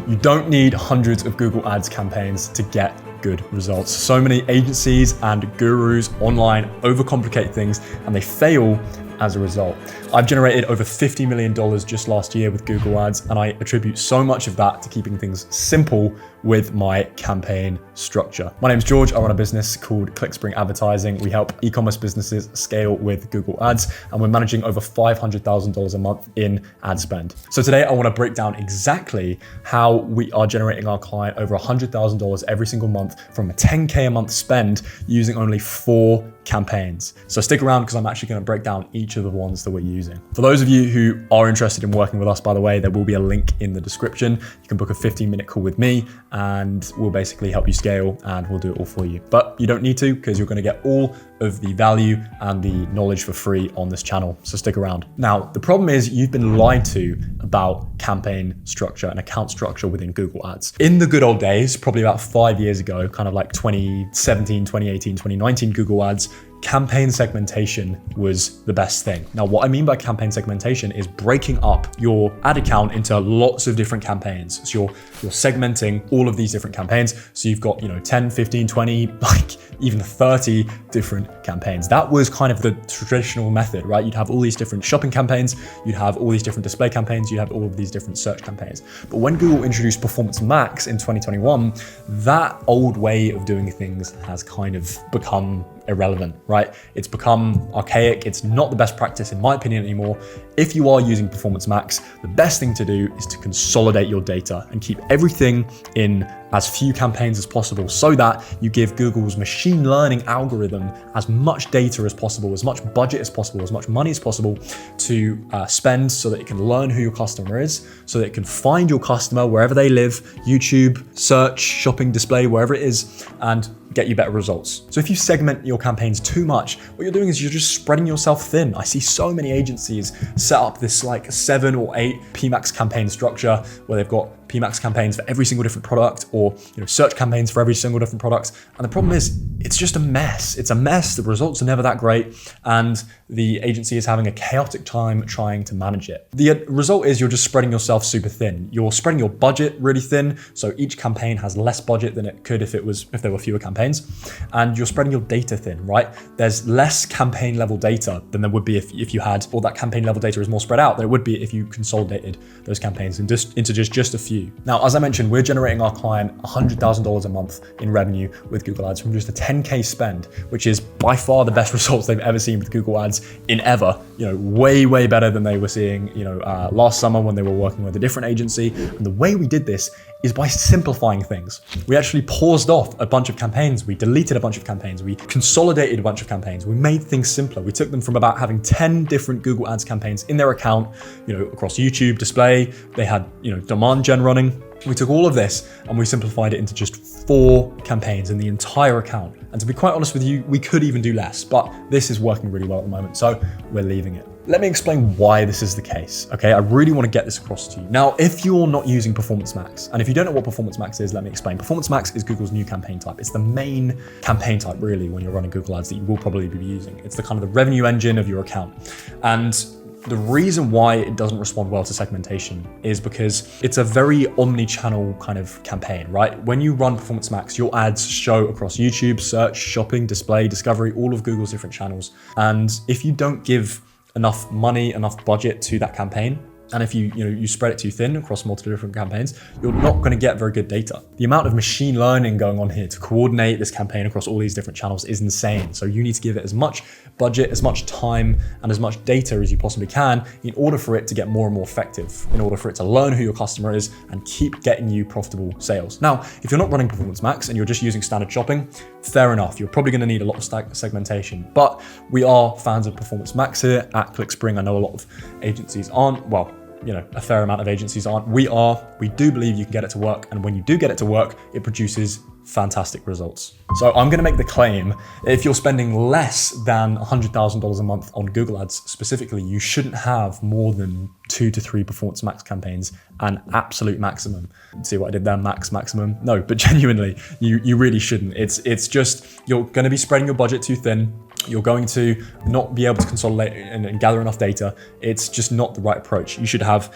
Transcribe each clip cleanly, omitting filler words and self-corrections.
You don't need hundreds of Google Ads campaigns to get good results. So many agencies and gurus online overcomplicate things and they fail as a result. I've generated over $50 million just last year with Google Ads, and I attribute so much of that to keeping things simple with my campaign structure. My name is George. I run a business called ClickSpring Advertising. We help e-commerce businesses scale with Google Ads, and we're managing over $500,000 a month in ad spend. So today I want to break down exactly how we are generating our client over $100,000 every single month from a 10K a month spend using only 4 campaigns. So stick around because I'm actually going to break down each of the ones that we're using. For those of you who are interested in working with us, by the way, there will be a link in the description. You can book a 15-minute call with me and we'll basically help you scale and we'll do it all for you. But you don't need to because you're going to get all of the value and the knowledge for free on this channel. So stick around. Now, the problem is you've been lied to about campaign structure and account structure within Google Ads. In the good old days, probably about 5 years ago, kind of like 2017, 2018, 2019 Google Ads, campaign segmentation was the best thing. Now, what I mean by campaign segmentation is breaking up your ad account into lots of different campaigns. So you're segmenting all of these different campaigns. So you've got, 10, 15, 20, like even 30 different campaigns. That was kind of the traditional method, right? You'd have all these different shopping campaigns, you'd have all these different display campaigns, you'd have all of these different search campaigns. But when Google introduced Performance Max in 2021, that old way of doing things has kind of become irrelevant, right? It's become archaic. It's not the best practice in my opinion anymore. If you are using Performance Max, the best thing to do is to consolidate your data and keep everything in as few campaigns as possible so that you give Google's machine learning algorithm as much data as possible, as much budget as possible, as much money as possible to spend so that it can learn who your customer is, so that it can find your customer wherever they live, YouTube, search, shopping, display, wherever it is, and get you better results. So if you segment your campaigns too much, what you're doing is you're just spreading yourself thin. I see so many agencies set up this like 7 or 8 PMax campaign structure where they've got PMax campaigns for every single different product or search campaigns for every single different product. And the problem is it's just a mess. It's a mess. The results are never that great. And the agency is having a chaotic time trying to manage it. The result is you're just spreading yourself super thin. You're spreading your budget really thin. So each campaign has less budget than it could if there were fewer campaigns. And you're spreading your data thin, right? There's less campaign level data than there would be if you had, or that campaign level data is more spread out than it would be if you consolidated those campaigns into just a few. Now, as I mentioned, we're generating our client $100,000 a month in revenue with Google Ads from just a 10K spend, which is by far the best results they've ever seen with Google Ads in ever. Way, way better than they were seeing, last summer when they were working with a different agency. And the way we did this is by simplifying things. We actually paused off a bunch of campaigns. We deleted a bunch of campaigns. We consolidated a bunch of campaigns. We made things simpler. We took them from about having 10 different Google Ads campaigns in their account, across YouTube, display. They had, demand gen running. We took all of this and we simplified it into just 4 campaigns in the entire account. And to be quite honest with you, we could even do less, but this is working really well at the moment, so we're leaving it. Let me explain why this is the case, okay? I really want to get this across to you. Now, if you're not using Performance Max, and if you don't know what Performance Max is, let me explain. Performance Max is Google's new campaign type. It's the main campaign type, really, when you're running Google Ads that you will probably be using. It's the kind of the revenue engine of your account. And the reason why it doesn't respond well to segmentation is because it's a very omni-channel kind of campaign, right? When you run Performance Max, your ads show across YouTube, search, shopping, display, discovery, all of Google's different channels. And if you don't give enough money, enough budget to that campaign, and if you spread it too thin across multiple different campaigns, you're not going to get very good data. The amount of machine learning going on here to coordinate this campaign across all these different channels is insane. So you need to give it as much budget, as much time, and as much data as you possibly can in order for it to get more and more effective, in order for it to learn who your customer is and keep getting you profitable sales. Now, if you're not running Performance Max and you're just using standard shopping, fair enough. You're probably going to need a lot of segmentation, but we are fans of Performance Max here at ClickSpring. I know a lot of agencies aren't. Well, a fair amount of agencies aren't. We do believe you can get it to work. And when you do get it to work, it produces fantastic results. So I'm going to make the claim that if you're spending less than $100,000 a month on Google Ads specifically, you shouldn't have more than 2 to 3 Performance Max campaigns, an absolute maximum. See what I did there? Maximum? No, but genuinely, you really shouldn't. It's just, you're going to be spreading your budget too thin. you're going to not be able to consolidate and gather enough data. It's just not the right approach. You should have,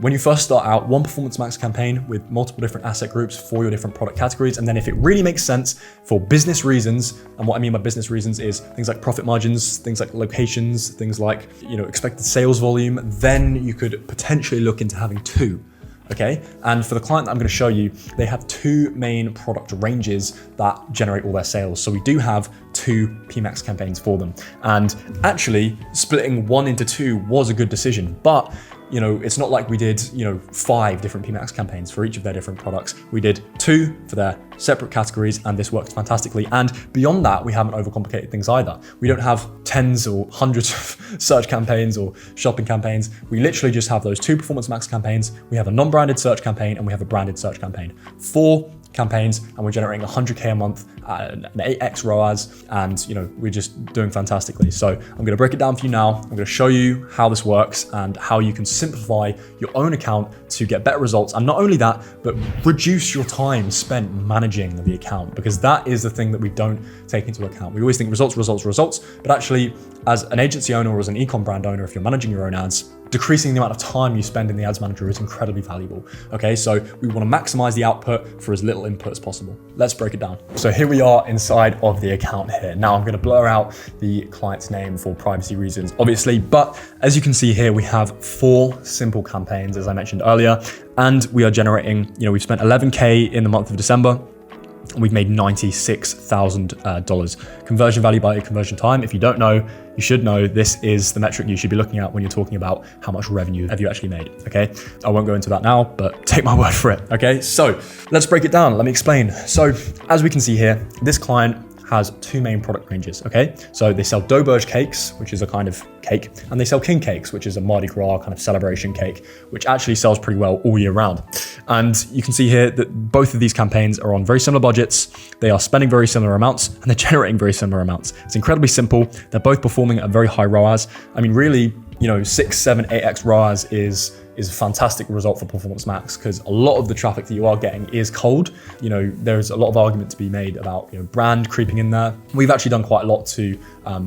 when you first start out, one Performance Max campaign with multiple different asset groups for your different product categories. And then if it really makes sense for business reasons, and what I mean by business reasons is things like profit margins, things like locations, things like, expected sales volume, then you could potentially look into having two. Okay, and for the client that I'm going to show you, they have two main product ranges that generate all their sales. So we do have two PMax campaigns for them. And actually, splitting one into two was a good decision, but it's not like we did, 5 different PMax campaigns for each of their different products. We did 2 for their separate categories, and this worked fantastically. And beyond that, we haven't overcomplicated things either. We don't have tens or hundreds of search campaigns or shopping campaigns. We literally just have those 2 Performance Max campaigns. We have a non-branded search campaign and we have a branded search campaign. 4 campaigns, and we're generating 100K a month, an 8x ROAS, and we're just doing fantastically. So I'm going to break it down for you now. I'm going to show you how this works and how you can simplify your own account to get better results. And not only that, but reduce your time spent managing the account, because that is the thing that we don't take into account. We always think results, but actually as an agency owner or as an e-com brand owner, if you're managing your own ads, decreasing the amount of time you spend in the ads manager is incredibly valuable. Okay, so we want to maximize the output for as little input as possible. Let's break it down. So here we are inside of the account here. Now I'm going to blur out the client's name for privacy reasons, obviously, but as you can see here, we have 4 simple campaigns, as I mentioned earlier, and we are generating, we've spent 11K in the month of December. We've made $96,000. Conversion value by conversion time. If you don't know, you should know this is the metric you should be looking at when you're talking about how much revenue have you actually made, okay? I won't go into that now, but take my word for it, okay? So let's break it down. Let me explain. So as we can see here, this client has 2 main product ranges, okay? So they sell Doughburge cakes, which is a kind of cake, and they sell King cakes, which is a Mardi Gras kind of celebration cake, which actually sells pretty well all year round. And you can see here that both of these campaigns are on very similar budgets. They are spending very similar amounts, and they're generating very similar amounts. It's incredibly simple. They're both performing at very high ROAS. I mean, really, 6, 7, 8x ROAS is a fantastic result for Performance Max, because a lot of the traffic that you are getting is cold. There's a lot of argument to be made about brand creeping in there. We've actually done quite a lot to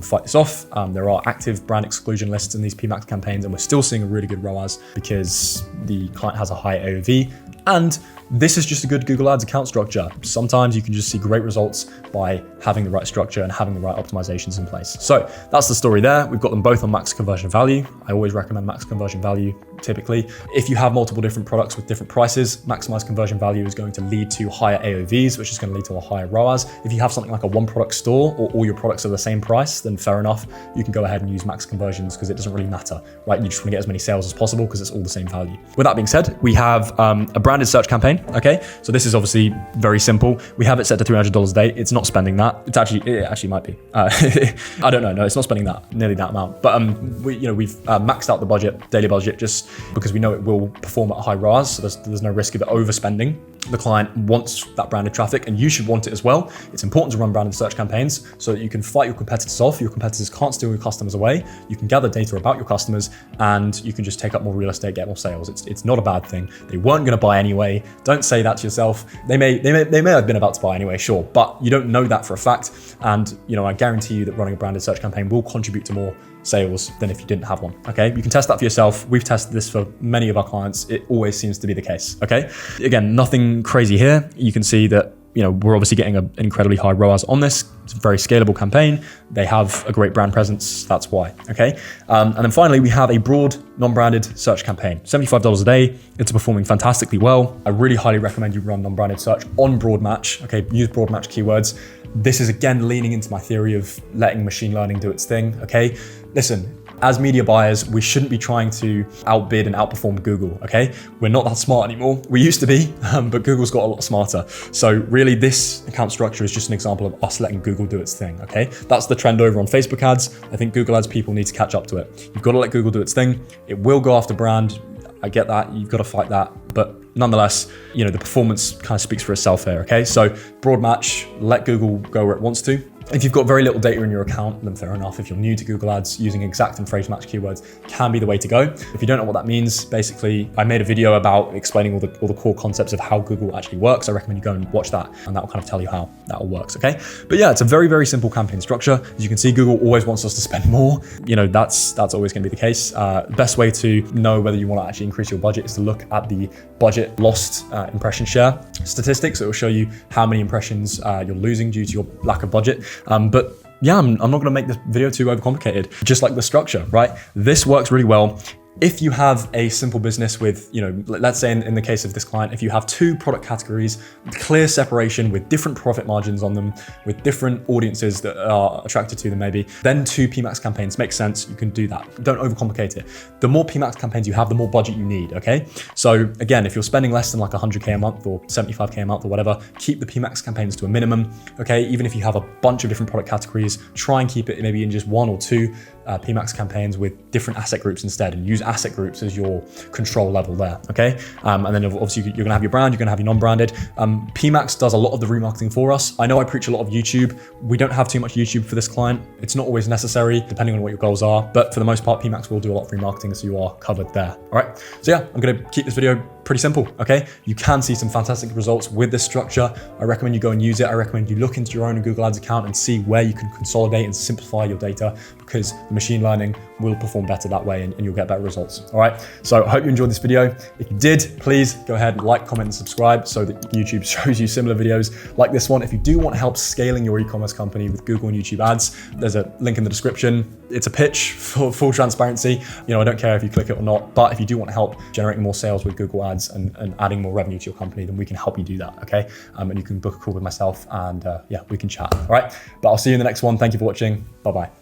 fight this off. There are active brand exclusion lists in these PMax campaigns, and we're still seeing a really good ROAS because the client has a high AOV. And this is just a good Google Ads account structure. Sometimes you can just see great results by having the right structure and having the right optimizations in place. So that's the story there. We've got them both on max conversion value. I always recommend max conversion value typically. If you have multiple different products with different prices, maximized conversion value is going to lead to higher AOVs, which is going to lead to a higher ROAS. If you have something like a 1-product store or all your products are the same price, then fair enough. You can go ahead and use max conversions because it doesn't really matter, right? You just want to get as many sales as possible because it's all the same value. With that being said, we have a branded search campaign. Okay, so this is obviously very simple. We have it set to $300 a day. It's not spending that. It actually might be. I don't know. No, it's not spending nearly that amount. But we've maxed out the daily budget, just because we know it will perform at a high ROAS. So there's no risk of it overspending. The client wants that branded traffic, and you should want it as well. It's important to run branded search campaigns so that you can fight your competitors off. Your competitors can't steal your customers away. You can gather data about your customers, and you can just take up more real estate, get more sales. It's not a bad thing. They weren't going to buy anyway. Don't say that to yourself. They may have been about to buy anyway, sure, but you don't know that for a fact. And I guarantee you that running a branded search campaign will contribute to more sales than if you didn't have one. Okay, you can test that for yourself. We've tested this for many of our clients. It always seems to be the case. Okay, again, nothing crazy here. You can see that we're obviously getting an incredibly high ROAS on this. It's a very scalable campaign. They have a great brand presence. That's why. Okay, and then finally we have a broad non-branded search campaign, $75 a day. It's performing fantastically well. I really highly recommend you run non-branded search on Broadmatch. Okay, use Broadmatch keywords. This is again leaning into my theory of letting machine learning do its thing. Okay, listen. As media buyers, we shouldn't be trying to outbid and outperform Google, okay? We're not that smart anymore. We used to be, but Google's got a lot smarter. So really this account structure is just an example of us letting Google do its thing, okay? That's the trend over on Facebook ads. I think Google ads people need to catch up to it. You've got to let Google do its thing. It will go after brand. I get that, you've got to fight that. But nonetheless, the performance kind of speaks for itself here, okay? So Broadmatch, let Google go where it wants to. If you've got very little data in your account, then fair enough. If you're new to Google Ads, using exact and phrase match keywords can be the way to go. If you don't know what that means, basically, I made a video about explaining all the core concepts of how Google actually works. I recommend you go and watch that, and that will kind of tell you how that all works, okay? But yeah, it's a very, very simple campaign structure. As you can see, Google always wants us to spend more. You know, that's always gonna be the case. The best way to know whether you wanna actually increase your budget is to look at the budget lost impression share statistics. It will show you how many impressions you're losing due to your lack of budget. But yeah, I'm not gonna make this video too overcomplicated. Just like the structure, right? This works really well. If you have a simple business with, you know, let's say in the case of this client, if you have 2 product categories, clear separation with different profit margins on them, with different audiences that are attracted to them maybe, then 2 PMAX campaigns makes sense. You can do that. Don't overcomplicate it. The more PMAX campaigns you have, the more budget you need, okay? So again, if you're spending less than like 100K a month or 75K a month or whatever, keep the PMAX campaigns to a minimum, okay? Even if you have a bunch of different product categories, try and keep it maybe in just 1 or 2 PMAX campaigns with different asset groups instead, and use asset groups as your control level there, okay? And then obviously you're gonna have your brand, you're gonna have your non-branded. PMAX does a lot of the remarketing for us. I know I preach a lot of YouTube. We don't have too much YouTube for this client. It's not always necessary, depending on what your goals are, but for the most part, PMAX will do a lot of remarketing, so you are covered there, all right? So yeah, I'm gonna keep this video pretty simple, okay? You can see some fantastic results with this structure. I recommend you go and use it. I recommend you look into your own Google Ads account and see where you can consolidate and simplify your data, because the machine learning will perform better that way and you'll get better results, all right? So I hope you enjoyed this video. If you did, please go ahead and like, comment, and subscribe so that YouTube shows you similar videos like this one. If you do want help scaling your e-commerce company with Google and YouTube ads, there's a link in the description. It's a pitch for full transparency. You know, I don't care if you click it or not, but if you do want help generating more sales with Google Ads and adding more revenue to your company, then we can help you do that, okay? And you can book a call with myself and yeah, we can chat, all right? But I'll see you in the next one. Thank you for watching. Bye-bye.